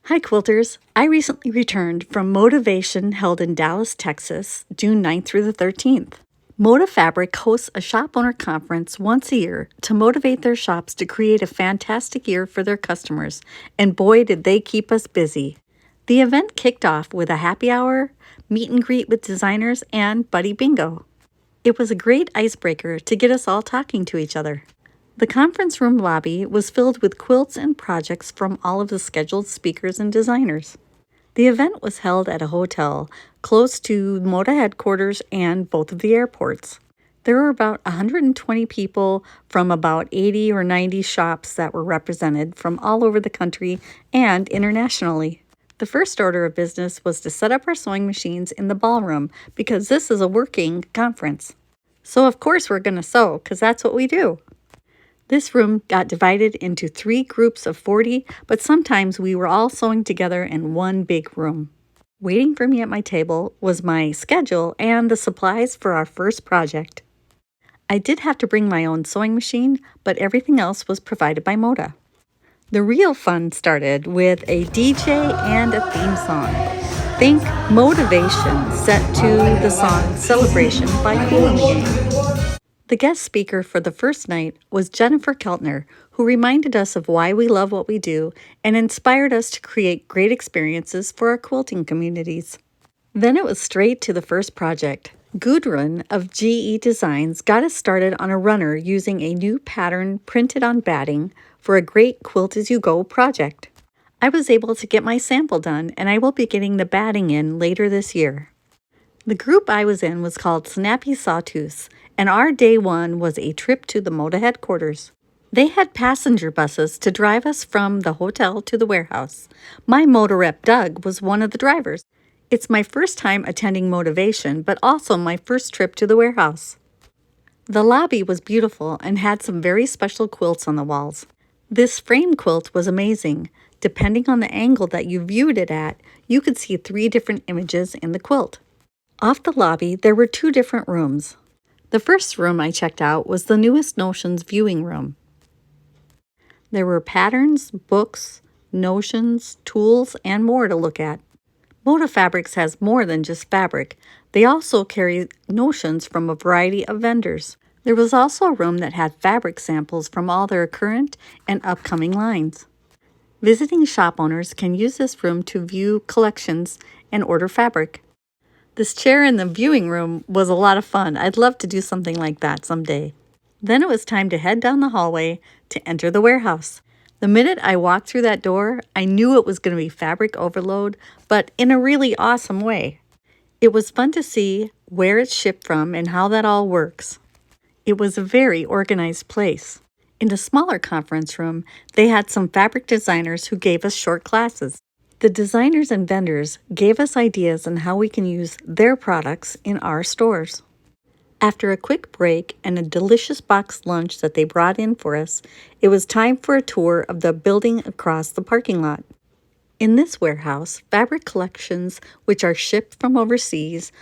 Hi quilters! I recently returned from Modavation held in Dallas, Texas, June 9th through the 13th. Moda Fabric hosts a shop owner conference once a year to motivate their shops to create a fantastic year for their customers, and boy did they keep us busy. The event kicked off with a happy hour, meet and greet with designers, and buddy bingo. It was a great icebreaker to get us all talking to each other. The conference room lobby was filled with quilts and projects from all of the scheduled speakers and designers. The event was held at a hotel close to Moda headquarters and both of the airports. There were about 120 people from about 80 or 90 shops that were represented from all over the country and internationally. The first order of business was to set up our sewing machines in the ballroom because this is a working conference. So of course we're going to sew because that's what we do. This room got divided into 3 groups of 40, but sometimes we were all sewing together in one big room. Waiting for me at my table was my schedule and the supplies for our first project. I did have to bring my own sewing machine, but everything else was provided by Moda. The real fun started with a DJ and a theme song. Think Modavation set to the song Celebration by Quilt. The guest speaker for the first night was Jennifer Keltner, who reminded us of why we love what we do and inspired us to create great experiences for our quilting communities. Then it was straight to the first project. Gudrun of GE Designs got us started on a runner using a new pattern printed on batting for a great Quilt As You Go project. I was able to get my sample done, and I will be getting the batting in later this year. The group I was in was called Snappy Sawtooths, and our day one was a trip to the Moda headquarters. They had passenger buses to drive us from the hotel to the warehouse. My Moda rep Doug was one of the drivers. It's my first time attending Modavation, but also my first trip to the warehouse. The lobby was beautiful and had some very special quilts on the walls. This frame quilt was amazing. Depending on the angle that you viewed it at, you could see 3 different images in the quilt. Off the lobby, there were 2 different rooms. The first room I checked out was the newest Notions viewing room. There were patterns, books, notions, tools, and more to look at. Moda Fabrics has more than just fabric. They also carry notions from a variety of vendors. There was also a room that had fabric samples from all their current and upcoming lines. Visiting shop owners can use this room to view collections and order fabric. This chair in the viewing room was a lot of fun. I'd love to do something like that someday. Then it was time to head down the hallway to enter the warehouse. The minute I walked through that door, I knew it was going to be fabric overload, but in a really awesome way. It was fun to see where it's shipped from and how that all works. It was a very organized place. In the smaller conference room, they had some fabric designers who gave us short classes. The designers and vendors gave us ideas on how we can use their products in our stores. After a quick break and a delicious boxed lunch that they brought in for us, it was time for a tour of the building across the parking lot. In this warehouse, fabric collections which are shipped from overseas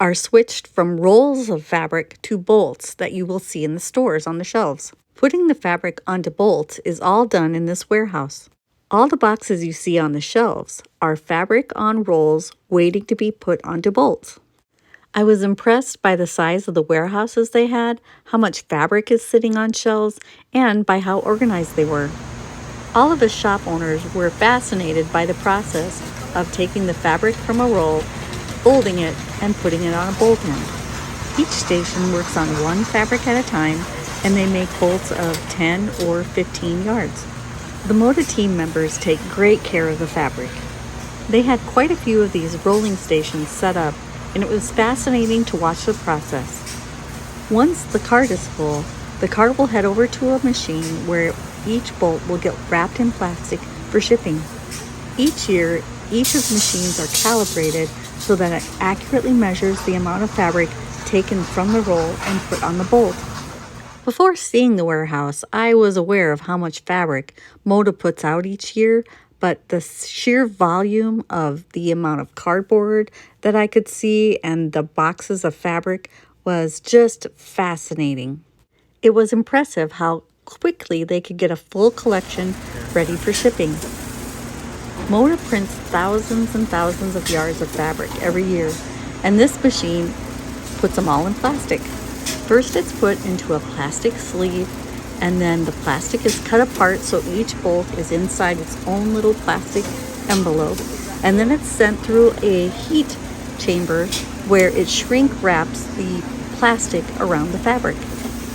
are switched from rolls of fabric to bolts that you will see in the stores on the shelves. Putting the fabric onto bolts is all done in this warehouse. All the boxes you see on the shelves are fabric on rolls waiting to be put onto bolts. I was impressed by the size of the warehouses they had, how much fabric is sitting on shelves, and by how organized they were. All of us shop owners were fascinated by the process of taking the fabric from a roll, folding it, and putting it on a bolt end. Each station works on one fabric at a time, and they make bolts of 10 or 15 yards. The Moda team members take great care of the fabric. They had quite a few of these rolling stations set up, and it was fascinating to watch the process. Once the cart is full, the cart will head over to a machine where each bolt will get wrapped in plastic for shipping. Each year, each of the machines are calibrated so that it accurately measures the amount of fabric taken from the roll and put on the bolt. Before seeing the warehouse, I was aware of how much fabric Moda puts out each year, but the sheer volume of the amount of cardboard that I could see and the boxes of fabric was just fascinating. It was impressive how quickly they could get a full collection ready for shipping. Moda prints thousands and thousands of yards of fabric every year, and this machine puts them all in plastic. First, it's put into a plastic sleeve, and then the plastic is cut apart so each bolt is inside its own little plastic envelope, and then it's sent through a heat chamber where it shrink wraps the plastic around the fabric.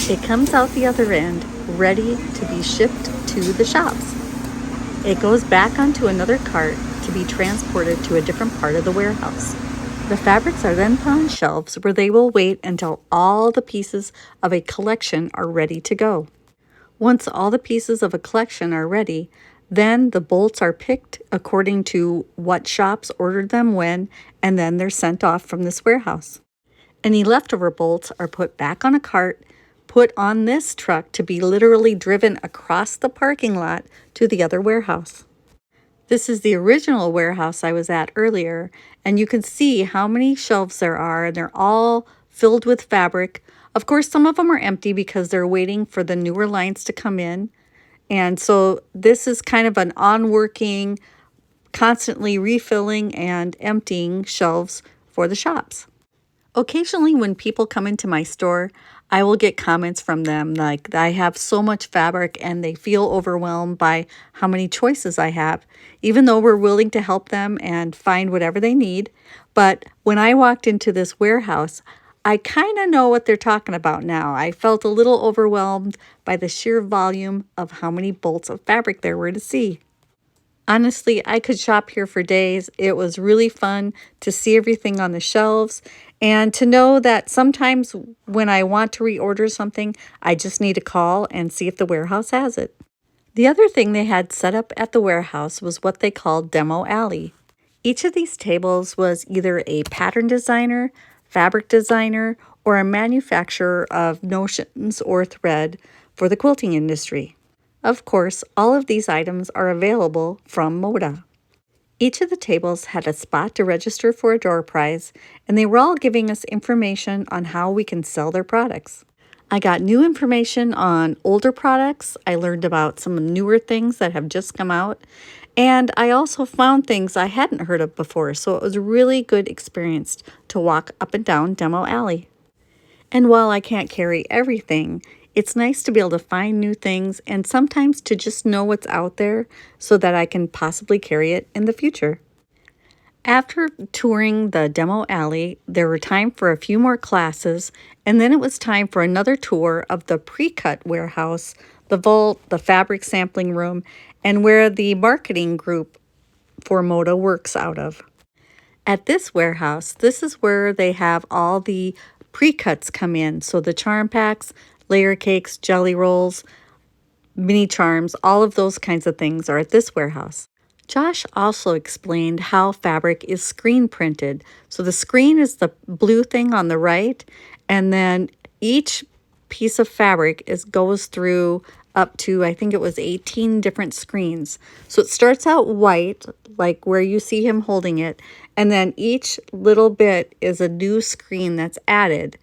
It comes out the other end ready to be shipped to the shops. It goes back onto another cart to be transported to a different part of the warehouse. The fabrics are then put on shelves where they will wait until all the pieces of a collection are ready to go. Once all the pieces of a collection are ready, then the bolts are picked according to what shops ordered them when, and then they're sent off from this warehouse. Any leftover bolts are put back on a cart, put on this truck to be literally driven across the parking lot to the other warehouse. This is the original warehouse I was at earlier, and you can see how many shelves there are, and they're all filled with fabric. Of course, some of them are empty because they're waiting for the newer lines to come in. And so this is kind of an on-working, constantly refilling and emptying shelves for the shops. Occasionally when people come into my store, I will get comments from them like, I have so much fabric, and they feel overwhelmed by how many choices I have, even though we're willing to help them and find whatever they need. But when I walked into this warehouse, I kind of know what they're talking about now. I felt a little overwhelmed by the sheer volume of how many bolts of fabric there were to see. Honestly, I could shop here for days. It was really fun to see everything on the shelves and to know that sometimes when I want to reorder something, I just need to call and see if the warehouse has it. The other thing they had set up at the warehouse was what they called Demo Alley. Each of these tables was either a pattern designer, fabric designer, or a manufacturer of notions or thread for the quilting industry. Of course, all of these items are available from Moda. Each of the tables had a spot to register for a door prize, and they were all giving us information on how we can sell their products. I got new information on older products. I learned about some newer things that have just come out, and I also found things I hadn't heard of before, so it was a really good experience to walk up and down Demo Alley. And while I can't carry everything, it's nice to be able to find new things and sometimes to just know what's out there so that I can possibly carry it in the future. After touring the Demo Alley, there were time for a few more classes, and then it was time for another tour of the Precut warehouse, the vault, the fabric sampling room, and where the marketing group for Moda works out of. At this warehouse, this is where they have all the Precuts come in, so the charm packs, layer cakes, jelly rolls, mini charms, all of those kinds of things are at this warehouse. Josh also explained how fabric is screen printed. So the screen is the blue thing on the right, and then each piece of fabric goes through up to, I think it was 18 different screens. So it starts out white, like where you see him holding it, and then each little bit is a new screen that's added.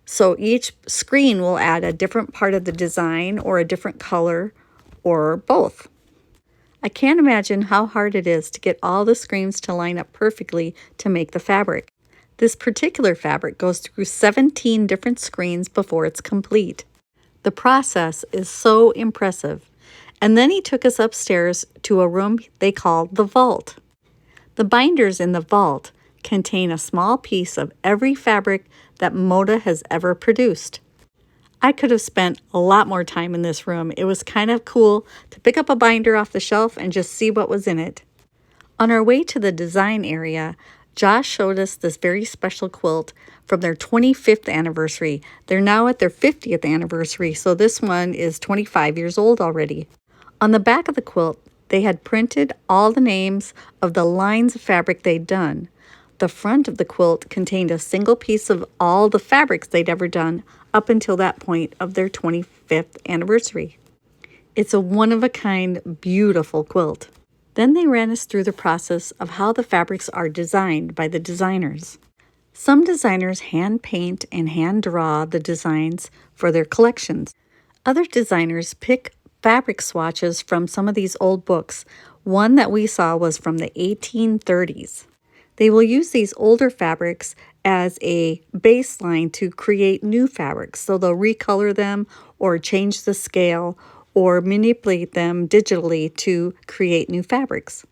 So each screen will add a different part of the design or a different color or both. I can't imagine how hard it is to get all the screens to line up perfectly to make the fabric. This particular fabric goes through 17 different screens before it's complete. The process is so impressive. And then he took us upstairs to a room they call the vault. The binders in the vault contain a small piece of every fabric that Moda has ever produced. I could have spent a lot more time in this room. It was kind of cool to pick up a binder off the shelf and just see what was in it. On our way to the design area, Josh showed us this very special quilt from their 25th anniversary. They're now at their 50th anniversary, so this one is 25 years old already. On the back of the quilt, they had printed all the names of the lines of fabric they'd done. The front of the quilt contained a single piece of all the fabrics they'd ever done up until that point of their 25th anniversary. It's a one-of-a-kind, beautiful quilt. Then they ran us through the process of how the fabrics are designed by the designers. Some designers hand paint and hand draw the designs for their collections. Other designers pick fabric swatches from some of these old books, One that we saw was from the 1830s. They will use these older fabrics as a baseline to create new fabrics. So they'll recolor them or change the scale or manipulate them digitally to create new fabrics.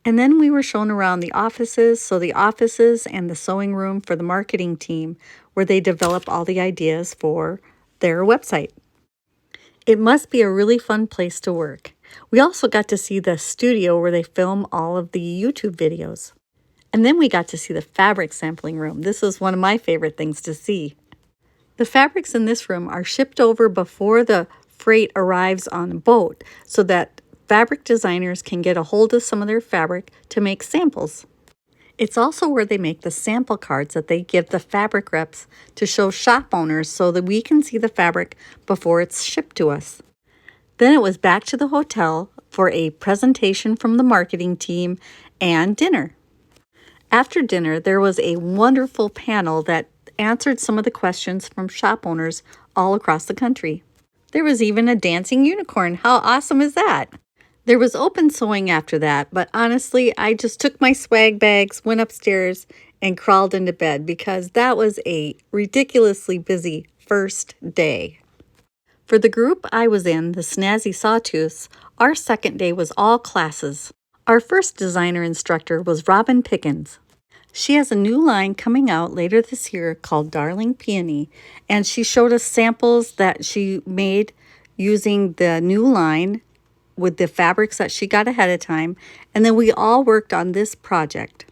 And then we were shown around the offices, so the offices and the sewing room for the marketing team, where they develop all the ideas for their website. It must be a really fun place to work. We also got to see the studio where they film all of the YouTube videos. And then we got to see the fabric sampling room. This was one of my favorite things to see. The fabrics in this room are shipped over before the freight arrives on a boat so that fabric designers can get a hold of some of their fabric to make samples. It's also where they make the sample cards that they give the fabric reps to show shop owners so that we can see the fabric before it's shipped to us. Then it was back to the hotel for a presentation from the marketing team and dinner. After dinner, there was a wonderful panel that answered some of the questions from shop owners all across the country. There was even a dancing unicorn. How awesome is that? There was open sewing after that, but honestly, I just took my swag bags, went upstairs, and crawled into bed because that was a ridiculously busy first day. For the group I was in, the Snazzy Sawtooths, our second day was all classes. Our first designer instructor was Robin Pickens. She has a new line coming out later this year called Darling Peony, and she showed us samples that she made using the new line with the fabrics that she got ahead of time, and then we all worked on this project.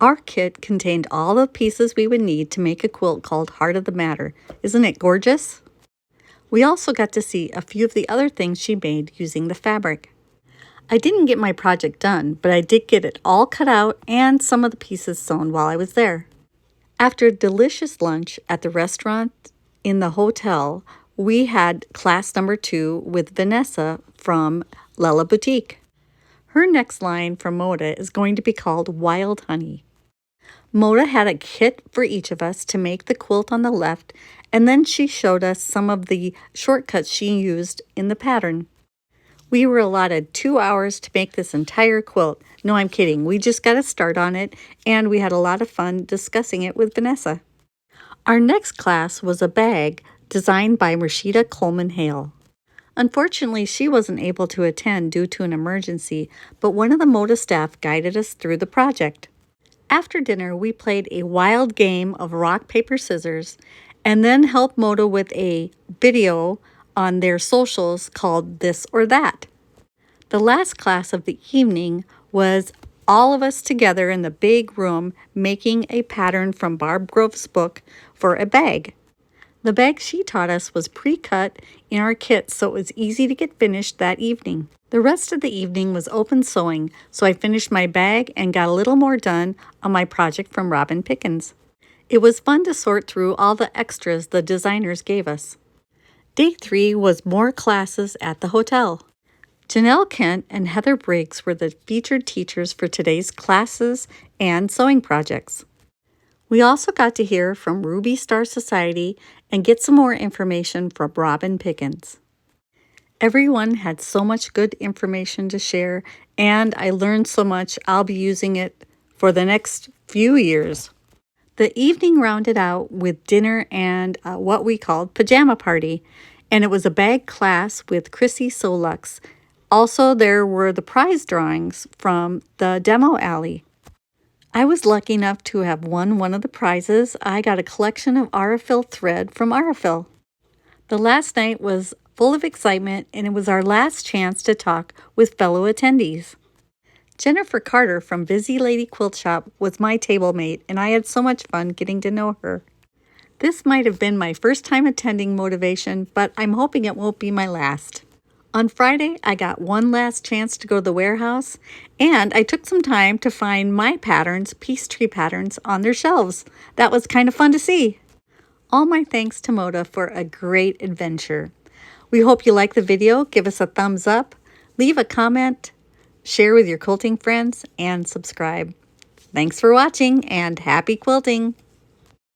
Our kit contained all the pieces we would need to make a quilt called Heart of the Matter. Isn't it gorgeous? We also got to see a few of the other things she made using the fabric. I didn't get my project done, but I did get it all cut out and some of the pieces sewn while I was there. After a delicious lunch at the restaurant in the hotel, we had class number 2 with Vanessa from Lella Boutique. Her next line from Moda is going to be called Wild Honey. Moda had a kit for each of us to make the quilt on the left, and then she showed us some of the shortcuts she used in the pattern. We were allotted 2 hours to make this entire quilt. No, I'm kidding. We just got a start on it, and we had a lot of fun discussing it with Vanessa. Our next class was a bag designed by Rashida Coleman Hale. Unfortunately, she wasn't able to attend due to an emergency, but one of the Moda staff guided us through the project. After dinner, we played a wild game of rock, paper, scissors, and then helped Moda with a video on their socials called This or That. The last class of the evening was all of us together in the big room making a pattern from Barb Grove's book for a bag. The bag she taught us was pre-cut in our kit, so it was easy to get finished that evening. The rest of the evening was open sewing, so I finished my bag and got a little more done on my project from Robin Pickens. It was fun to sort through all the extras the designers gave us. Day 3 was more classes at the hotel. Janelle Kent and Heather Briggs were the featured teachers for today's classes and sewing projects. We also got to hear from Ruby Star Society and get some more information from Robin Pickens. Everyone had so much good information to share, and I learned so much I'll be using it for the next few years. The evening rounded out with dinner and what we called pajama party, and it was a bag class with Chrissy Solux. Also, there were the prize drawings from the demo alley. I was lucky enough to have won one of the prizes. I got a collection of Aurifil thread from Aurifil. The last night was full of excitement, and it was our last chance to talk with fellow attendees. Jennifer Carter from Busy Lady Quilt Shop was my table mate, and I had so much fun getting to know her. This might have been my first time attending Modavation, but I'm hoping it won't be my last. On Friday, I got one last chance to go to the warehouse, and I took some time to find my patterns, peace tree patterns, on their shelves. That was kind of fun to see. All my thanks to Moda for a great adventure. We hope you like the video. Give us a thumbs up, leave a comment, share with your quilting friends, and subscribe. Thanks for watching, and happy quilting!